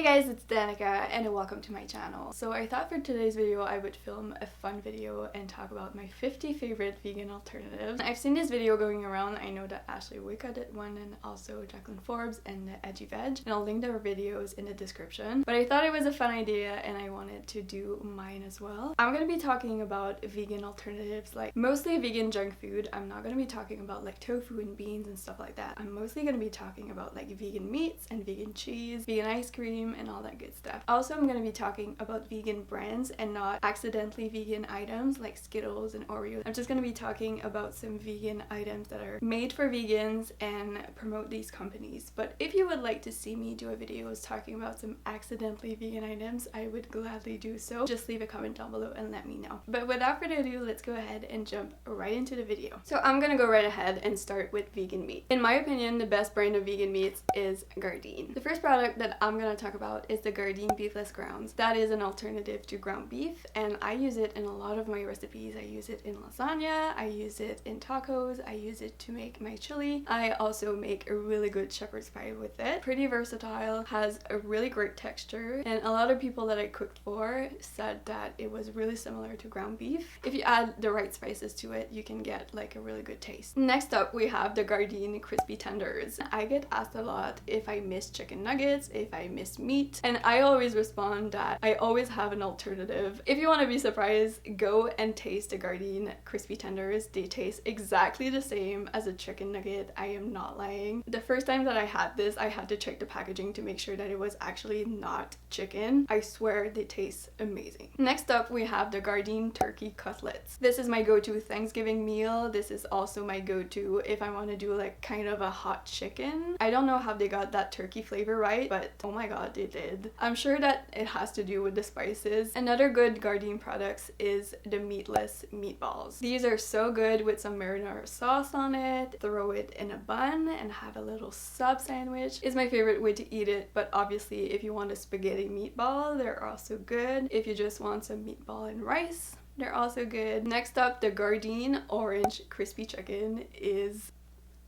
guys, it's Danica and welcome to my channel. So I thought for today's video I would film a fun video and talk about my 50 favorite vegan alternatives. I've seen this video going around. I know that Ashley Wicca did one and also Jacqueline Forbes and the Edgy Veg, and I'll link their videos in the description. But I thought it was a fun idea and I wanted to do mine as well. I'm gonna be talking about vegan alternatives, like mostly vegan junk food. I'm not gonna be talking about like tofu and beans and stuff like that. I'm mostly gonna be talking about like vegan meats and vegan cheese, vegan ice cream, and all that good stuff. Also, I'm going to be talking about vegan brands and not accidentally vegan items like Skittles and Oreos. I'm just going to be talking about some vegan items that are made for vegans and promote these companies. But if you would like to see me do a video talking about some accidentally vegan items, I would gladly do so. Just leave a comment down below and let me know. But without further ado, let's go ahead and jump right into the video. So I'm going to go right ahead and start with vegan meat. In my opinion, the best brand of vegan meats is Gardein. The first product that I'm going to talk about is the Gardein beefless grounds. That is an alternative to ground beef, and I use it in a lot of my recipes. I use it in lasagna, I use it in tacos, I use it to make my chili. I also make a really good shepherd's pie with it. Pretty versatile, has a really great texture, and a lot of people that I cooked for said that it was really similar to ground beef. If you add the right spices to it, you can get like a really good taste. Next up, we have the Gardein crispy tenders. I get asked a lot if I miss chicken nuggets, if I miss meat, and I always respond that I always have an alternative. If you want to be surprised, go and taste the Gardein crispy tenders. They taste exactly the same as a chicken nugget. I am not lying. The first time that I had this, I had to check the packaging to make sure that it was actually not chicken. I swear they taste amazing. Next up, we have the Gardein turkey cutlets. This is my go-to Thanksgiving meal. This is also my go-to if I want to do like kind of a hot chicken. I don't know how they got that turkey flavor right, but oh my god, they did. I'm sure that it has to do with the spices. Another good Gardein products is the meatless meatballs. These are so good with some marinara sauce on it. Throw it in a bun and have a little sub sandwich. Is my favorite way to eat it, but obviously if you want a spaghetti meatball, they're also good. If you just want some meatball and rice, they're also good. Next up, the Gardein orange crispy chicken is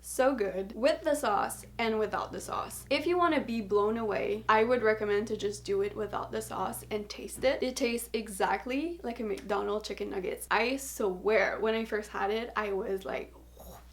so good with the sauce and without the sauce. If you want to be blown away, I would recommend to just do it without the sauce and taste it. It tastes exactly like a McDonald's chicken nuggets. I swear, when I first had it, I was like,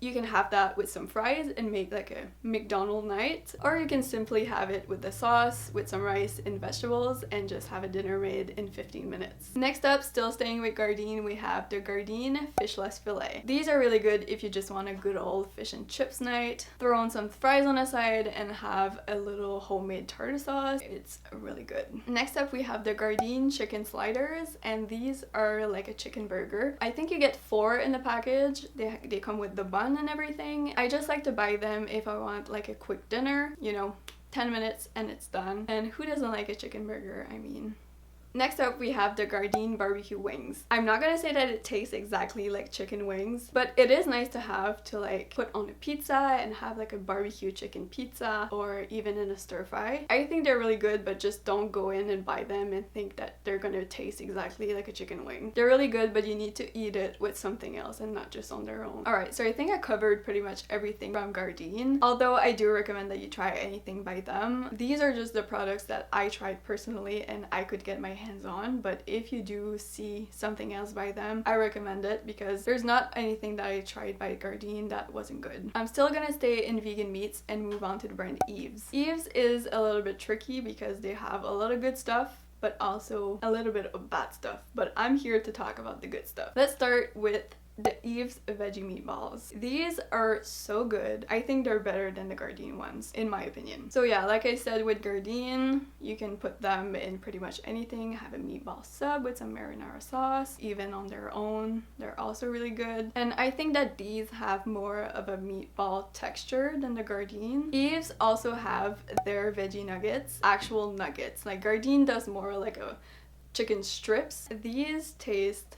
you can have that with some fries and make like a McDonald's night, or you can simply have it with the sauce, with some rice and vegetables, and just have a dinner made in 15 minutes. Next up, still staying with Gardein, we have the Gardein fishless fillet. These are really good if you just want a good old fish and chips night. Throw on some fries on the side and have a little homemade tartar sauce. It's really good. Next up, we have the Gardein chicken sliders, and these are like a chicken burger. I think you get 4 in the package. They come with the bun and everything. I just like to buy them if I want like a quick dinner, you know, 10 minutes and it's done. And who doesn't like a chicken burger? I mean. Next up, we have the Gardein barbecue wings. I'm not gonna say that it tastes exactly like chicken wings, but it is nice to have to like put on a pizza and have like a barbecue chicken pizza, or even in a stir fry. I think they're really good, but just don't go in and buy them and think that they're gonna taste exactly like a chicken wing. They're really good, but you need to eat it with something else and not just on their own. Alright, so I think I covered pretty much everything from Gardein, although I do recommend that you try anything by them. These are just the products that I tried personally and I could get my hands on, but if you do see something else by them, I recommend it because there's not anything that I tried by Gardein that wasn't good. I'm still gonna stay in vegan meats and move on to the brand Eve's. Eve's is a little bit tricky because they have a lot of good stuff, but also a little bit of bad stuff, but I'm here to talk about the good stuff. Let's start with the Eve's veggie meatballs. These are so good. I think they're better than the Gardein ones, in my opinion. So yeah, like I said with Gardein, you can put them in pretty much anything. Have a meatball sub with some marinara sauce, even on their own. They're also really good. And I think that these have more of a meatball texture than the Gardein. Eve's also have their veggie nuggets, actual nuggets. Like Gardein does more like a chicken strips. These taste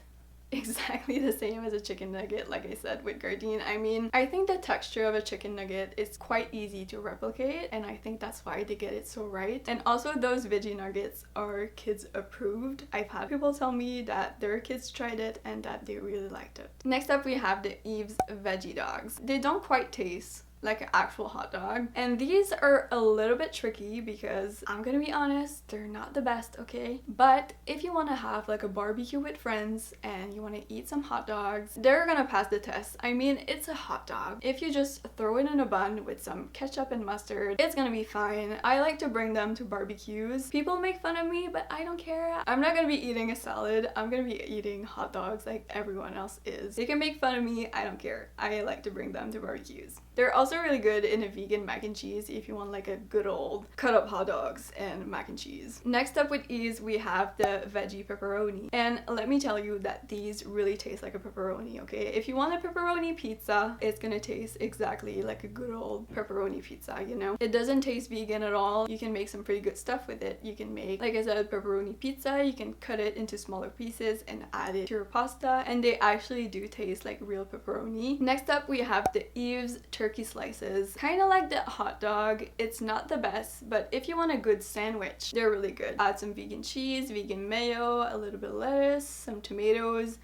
exactly the same as a chicken nugget, like I said with Gardein. I mean, I think the texture of a chicken nugget is quite easy to replicate, and I think that's why they get it so right. And also, those veggie nuggets are kids approved. I've had people tell me that their kids tried it and that they really liked it. Next up, we have the Eve's veggie dogs. They don't quite taste like an actual hot dog. And these are a little bit tricky because I'm gonna be honest, they're not the best, okay? But if you want to have like a barbecue with friends and you want to eat some hot dogs, they're gonna pass the test. I mean, it's a hot dog. If you just throw it in a bun with some ketchup and mustard, it's gonna be fine. I like to bring them to barbecues. People make fun of me, but I don't care. I'm not gonna be eating a salad. I'm gonna be eating hot dogs like everyone else is. They can make fun of me, I don't care. I like to bring them to barbecues. They're also really good in a vegan mac and cheese if you want like a good old cut up hot dogs and mac and cheese. Next up with Ease, we have the veggie pepperoni. And let me tell you that these really taste like a pepperoni, okay? If you want a pepperoni pizza, it's gonna taste exactly like a good old pepperoni pizza, you know? It doesn't taste vegan at all. You can make some pretty good stuff with it. You can make, like I said, pepperoni pizza. You can cut it into smaller pieces and add it to your pasta, and they actually do taste like real pepperoni. Next up, we have the Eve's turkey slices. Kind of like the hot dog. It's not the best, but if you want a good sandwich, they're really good. Add some vegan cheese, vegan mayo, a little bit of lettuce, some tomatoes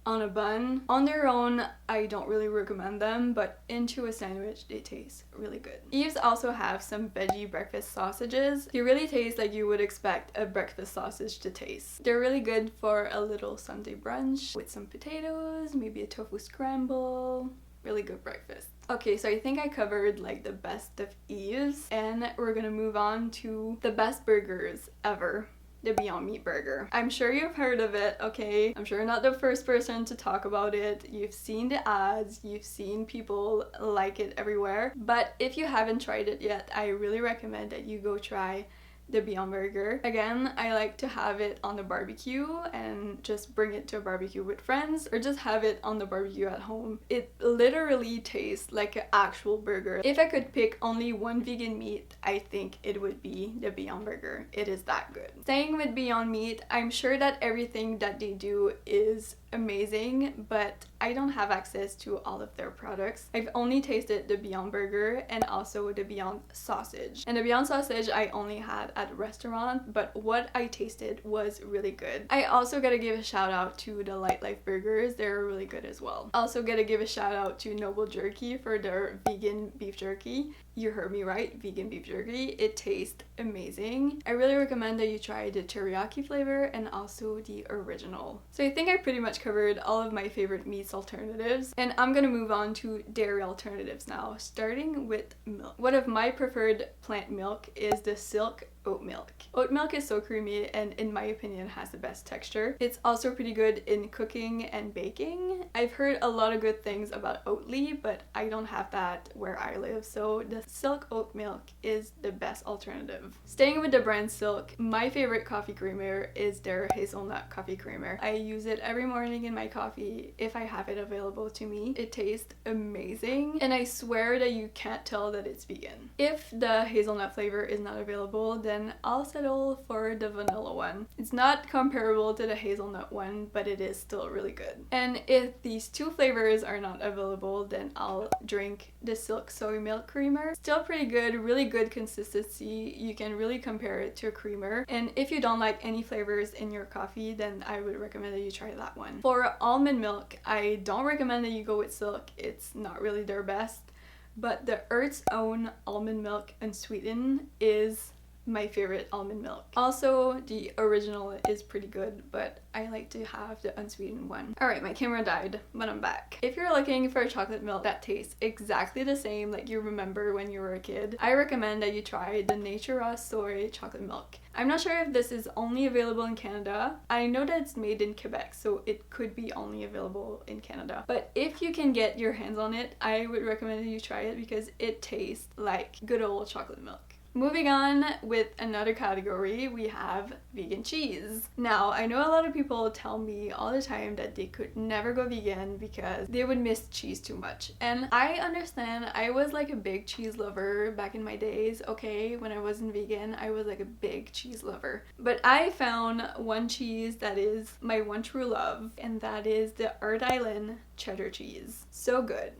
on a bun. On their own, I don't really recommend them, but into a sandwich, they taste really good. Eve's also have some veggie breakfast sausages. They really taste like you would expect a breakfast sausage to taste. They're really good for a little Sunday brunch with some potatoes, maybe a tofu scramble. Really good breakfast. Okay, so I think I covered like the best of Eve's, and we're gonna move on to the best burgers ever. The Beyond Meat burger. I'm sure you've heard of it, okay? I'm sure you're not the first person to talk about it. You've seen the ads, you've seen people like it everywhere. But if you haven't tried it yet, I really recommend that you go try the Beyond Burger. Again, I like to have it on the barbecue and just bring it to a barbecue with friends, or just have it on the barbecue at home. It literally tastes like an actual burger. If I could pick only one vegan meat, I think it would be the Beyond Burger. It is that good. Staying with Beyond Meat, I'm sure that everything that they do is amazing, but I don't have access to all of their products. I've only tasted the Beyond Burger and also the Beyond Sausage. And the Beyond Sausage I only had at a restaurant, but what I tasted was really good. I also gotta give a shout out to the Light Life Burgers. They're really good as well. Also gotta give a shout out to Noble Jerky for their vegan beef jerky. You heard me right, vegan beef jerky. It tastes amazing. I really recommend that you try the teriyaki flavor and also the original. So I think I pretty much covered all of my favorite meats alternatives, and I'm gonna move on to dairy alternatives now, starting with milk. One of my preferred plant milk is the Silk oat milk. Oat milk is so creamy and in my opinion has the best texture. It's also pretty good in cooking and baking. I've heard a lot of good things about Oatly, but I don't have that where I live, so the Silk oat milk is the best alternative. Staying with the brand Silk, my favorite coffee creamer is their hazelnut coffee creamer. I use it every morning in my coffee if I have it available to me. It tastes amazing, and I swear that you can't tell that it's vegan. If the hazelnut flavor is not available, then I'll settle for the vanilla one. It's not comparable to the hazelnut one, but it is still really good. And if these two flavors are not available, then I'll drink the Silk soy milk creamer. Still pretty good, really good consistency. You can really compare it to a creamer. And if you don't like any flavors in your coffee, then I would recommend that you try that one. For almond milk, I don't recommend that you go with Silk. It's not really their best. But the Earth's Own almond milk unsweetened is my favorite almond milk. Also, the original is pretty good, but I like to have the unsweetened one. Alright, my camera died, but I'm back. If you're looking for a chocolate milk that tastes exactly the same like you remember when you were a kid, I recommend that you try the Nature Raw Soy chocolate milk. I'm not sure if this is only available in Canada. I know that it's made in Quebec, so it could be only available in Canada. But if you can get your hands on it, I would recommend that you try it because it tastes like good old chocolate milk. Moving on with another category, we have vegan cheese. Now, I know a lot of people tell me all the time that they could never go vegan because they would miss cheese too much. And I understand. I was like a big cheese lover back in my days, okay? When I wasn't vegan, I was like a big cheese lover. But I found one cheese that is my one true love, and that is the Rhode Island cheddar cheese. So good.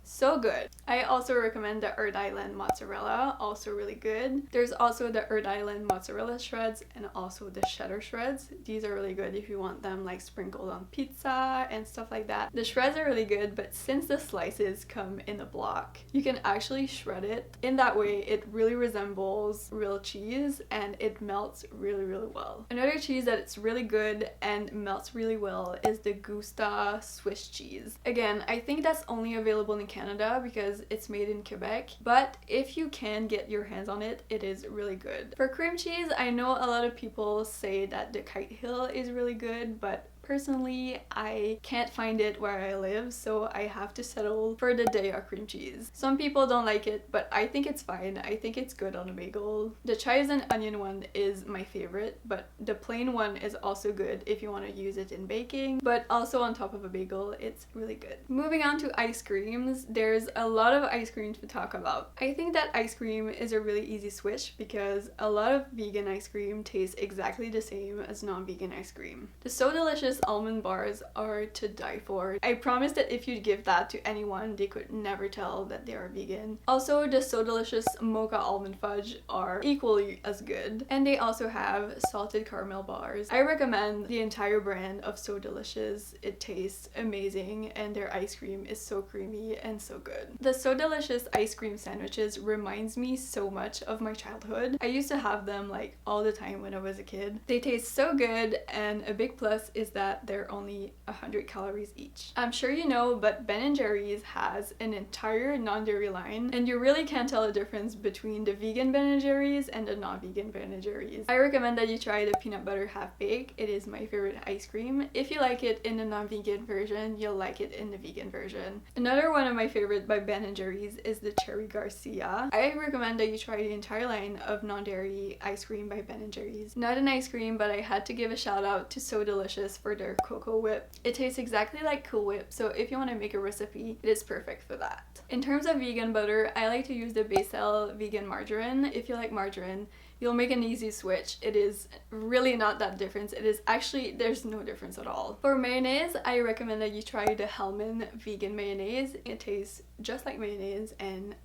So good. I also recommend the Rhode Island mozzarella, also really good. There's also the Rhode Island mozzarella shreds and also the cheddar shreds. These are really good if you want them like sprinkled on pizza and stuff like that. The shreds are really good, but since the slices come in a block, you can actually shred it. In that way, it really resembles real cheese and it melts really, really well. Another cheese that it's really good and melts really well is the Gouda Swiss cheese. Again, I think that's only available in Canada because it's made in Quebec, but if you can get your hands on it, it is really good. For cream cheese, I know a lot of people say that the Kite Hill is really good, but personally, I can't find it where I live, so I have to settle for the Daya cream cheese. Some people don't like it, but I think it's fine. I think it's good on a bagel. The chives and onion one is my favorite, but the plain one is also good if you want to use it in baking, but also on top of a bagel, it's really good. Moving on to ice creams, there's a lot of ice creams to talk about. I think that ice cream is a really easy switch because a lot of vegan ice cream tastes exactly the same as non-vegan ice cream. The So Delicious almond bars are to die for. I promise that if you give that to anyone, they could never tell that they are vegan. Also, the So Delicious mocha almond fudge are equally as good. And they also have salted caramel bars. I recommend the entire brand of So Delicious. It tastes amazing and their ice cream is so creamy and so good. The So Delicious ice cream sandwiches reminds me so much of my childhood. I used to have them like all the time when I was a kid. They taste so good, and a big plus is that they're only 100 calories each. I'm sure you know, but Ben & Jerry's has an entire non-dairy line, and you really can't tell the difference between the vegan Ben & Jerry's and the non-vegan Ben & Jerry's. I recommend that you try the peanut butter half-baked. It is my favorite ice cream. If you like it in the non-vegan version, you'll like it in the vegan version. Another one of my favorite by Ben & Jerry's is the Cherry Garcia. I recommend that you try the entire line of non-dairy ice cream by Ben & Jerry's. Not an ice cream, but I had to give a shout out to So Delicious for their Cocoa Whip. It tastes exactly like Cool Whip, so if you want to make a recipe, it is perfect for that. In terms of vegan butter, I like to use the Basil vegan margarine. If you like margarine, you'll make an easy switch. It is really not that different. It is actually, there's no difference at all. For mayonnaise, I recommend that you try the Hellman vegan mayonnaise. It tastes just like mayonnaise and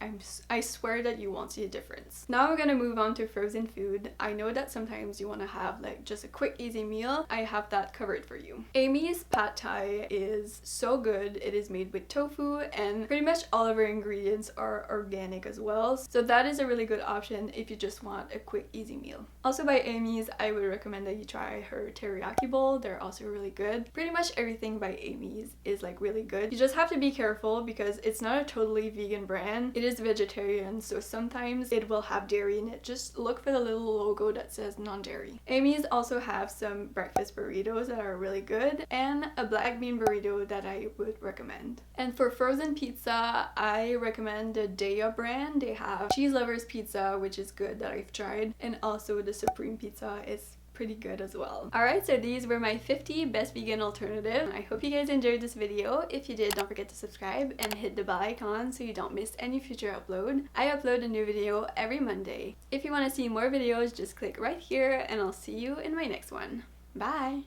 I swear that you won't see a difference. Now we're gonna move on to frozen food. I know that sometimes you want to have like just a quick easy meal. I have that covered for you. Amy's Pad Thai is so good. It is made with tofu and pretty much all of her ingredients are organic as well. So that is a really good option if you just want a quick easy meal. Also by Amy's, I would recommend that you try her teriyaki bowl. They're also really good. Pretty much everything by Amy's is like really good. You just have to be careful because it's not a totally vegan brand. It is vegetarian, so sometimes it will have dairy in it. Just look for the little logo that says non-dairy. Amy's also have some breakfast burritos that are really good and a black bean burrito that I would recommend. And for frozen pizza, I recommend the Daya brand. They have Cheese Lovers Pizza, which is good, that I've tried, and also the Supreme Pizza is pretty good as well. Alright, so these were my 50 best vegan alternatives. I hope you guys enjoyed this video. If you did, don't forget to subscribe and hit the bell icon so you don't miss any future upload. I upload a new video every Monday. If you want to see more videos, just click right here and I'll see you in my next one. Bye!